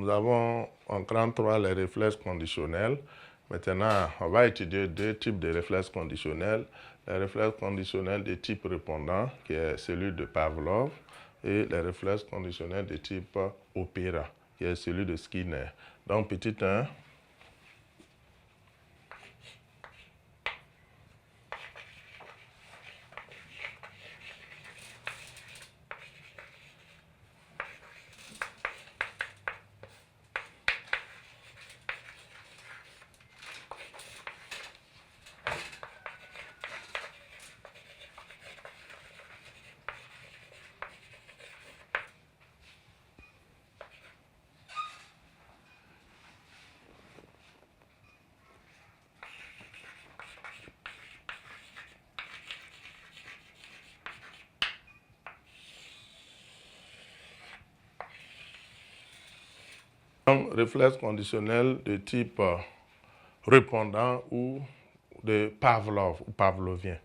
nous avons en grand 3 les réflexes conditionnels. Maintenant, on va étudier deux types de réflexes conditionnels. Les réflexes conditionnels de type répondant, qui est celui de Pavlov, et les réflexes conditionnels de type opéra, qui est celui de Skinner. Donc, petit 1. Donc, réflexe conditionnel de type répondant ou de Pavlov ou pavlovien.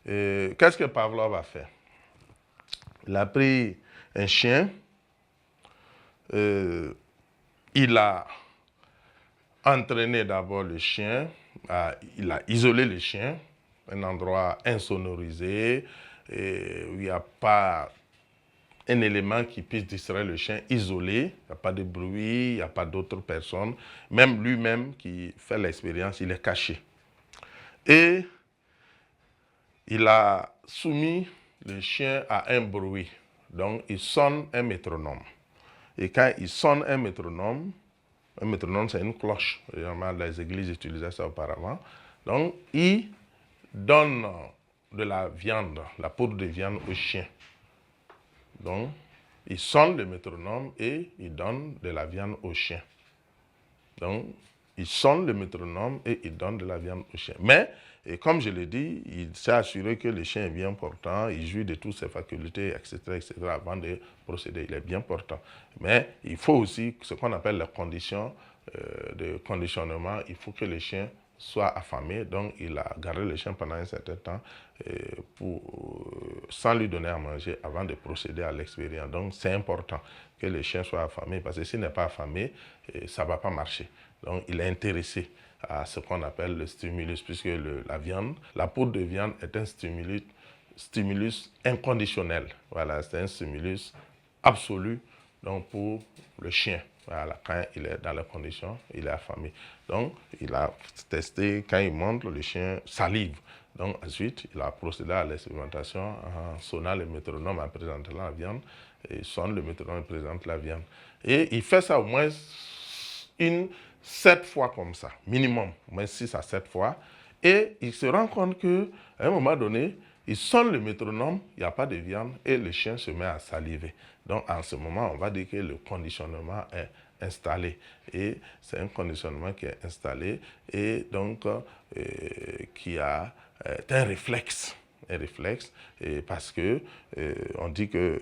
Qu'est-ce que Pavlov a fait? Il a pris un chien, il a entraîné d'abord le chien, il a isolé le chien, un endroit insonorisé, où il n'y a pas un élément qui puisse distraire le chien, isolé, il n'y a pas de bruit, il n'y a pas d'autres personnes. Même lui-même qui fait l'expérience, il est caché. Et il a soumis le chien à un bruit. Donc, il sonne un métronome. Et quand il sonne un métronome c'est une cloche. Les églises utilisaient ça auparavant. Donc, il donne de la viande, la poudre de viande au chien. Donc, il sonne le métronome et il donne de la viande au chien. Donc, il sonne le métronome et il donne de la viande au chien. Mais, et comme je l'ai dit, il s'est assuré que le chien est bien portant, il jouit de toutes ses facultés, etc., avant de procéder. Il est bien portant. Mais il faut aussi ce qu'on appelle les conditions de conditionnement. Il faut que le chien soit affamé. Donc, il a gardé le chien pendant un certain temps sans lui donner à manger avant de procéder à l'expérience. Donc, c'est important que le chien soit affamé parce que s'il n'est pas affamé, ça ne va pas marcher. Donc, il est intéressé à ce qu'on appelle le stimulus, puisque la poudre de viande est un stimulus inconditionnel. Voilà, c'est un stimulus absolu donc pour le chien. Voilà, quand il est dans les conditions, il est affamé. Donc, il a testé, quand il monte, le chien salive. Donc, ensuite, il a procédé à l'expérimentation en sonnant le métronome, en présentant la viande. Il sonne le métronome, il présente la viande. Et il fait ça au moins 7 fois comme ça, minimum, au moins 6 à 7 fois. Et il se rend compte qu'à un moment donné, il sonne le métronome, il n'y a pas de viande et le chien se met à saliver. Donc, en ce moment, on va dire que le conditionnement est installé. Et c'est un conditionnement qui est installé et donc qui a un réflexe. Un réflexe parce que on dit que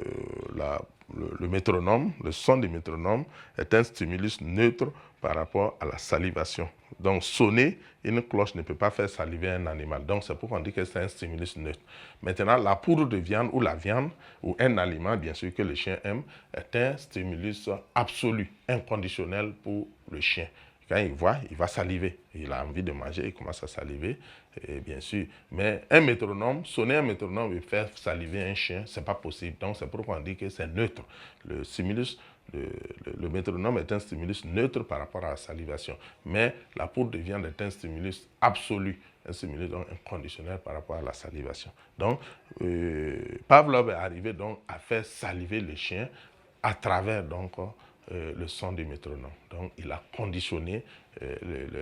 le métronome, le son du métronome est un stimulus neutre par rapport à la salivation. Donc, sonner, une cloche ne peut pas faire saliver un animal. Donc, c'est pourquoi on dit que c'est un stimulus neutre. Maintenant, la poudre de viande ou la viande, ou un aliment, bien sûr, que le chien aime, est un stimulus absolu, inconditionnel pour le chien. Quand il voit, il va saliver. Il a envie de manger, il commence à saliver, et bien sûr. Mais un métronome, sonner un métronome et faire saliver un chien, ce n'est pas possible. Donc, c'est pourquoi on dit que c'est neutre. Le stimulus, le métronome est un stimulus neutre par rapport à la salivation. Mais la poudre de viande est un stimulus absolu, un stimulus donc inconditionnel par rapport à la salivation. Donc, Pavlov est arrivé donc à faire saliver le chien à travers donc le son du métronome. Donc, il a conditionné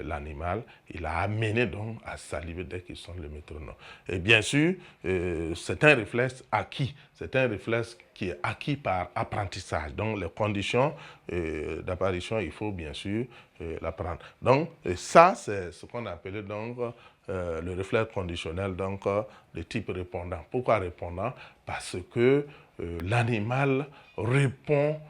l'animal, il a amené donc à saliver dès qu'il sonne le métronome. Et bien sûr, c'est un réflexe acquis, c'est un réflexe qui est acquis par apprentissage. Donc, les conditions d'apparition, il faut bien sûr l'apprendre. Donc, ça, c'est ce qu'on appelait donc le réflexe conditionnel donc, de type répondant. Pourquoi répondant? Parce que l'animal répond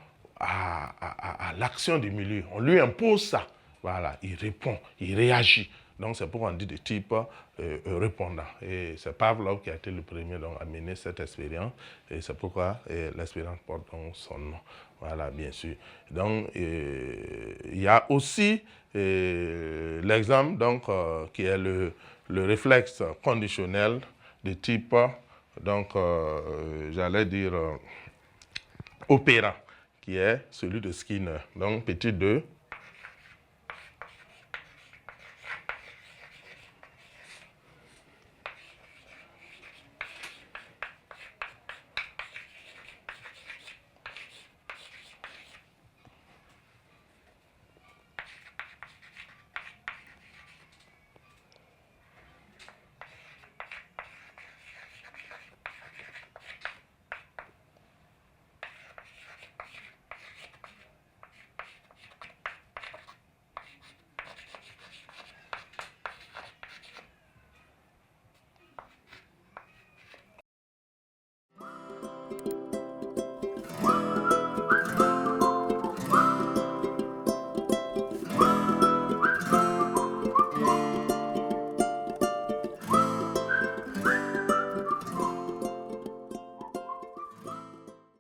à l'action du milieu. On lui impose ça. Voilà, il répond, il réagit. Donc c'est pourquoi on dit de type répondant. Et c'est Pavlov qui a été le premier donc, à mener cette expérience. Et c'est pourquoi l'expérience porte donc son nom. Voilà, bien sûr. Donc il y a aussi l'exemple donc qui est le réflexe conditionnel de type, donc j'allais dire opérant, qui est celui de Skinner. Donc petit 2,